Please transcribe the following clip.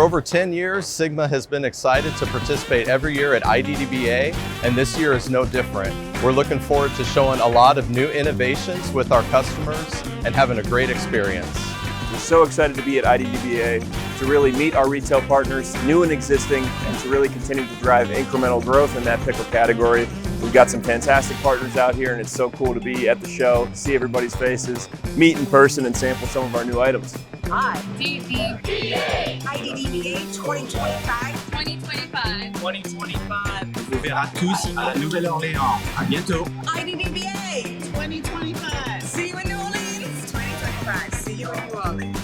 over 10 years, Sigma has been excited to participate every year at IDDBA, and this year is no different. We're looking forward to showing a lot of new innovations with our customers and having a great experience. We're so excited to be at IDDBA to really meet our retail partners, new and existing, and to really continue to drive incremental growth in that pickle category. We've got some fantastic partners out here, and it's so cool to be at the show, see everybody's faces, meet in person, and sample some of our new items. IDDBA 2025. 2025. 2025. On vous verra tous à la Nouvelle-Orléans. À bientôt. IDDBA 2025. See you in New Orleans. 2025. See you in New Orleans.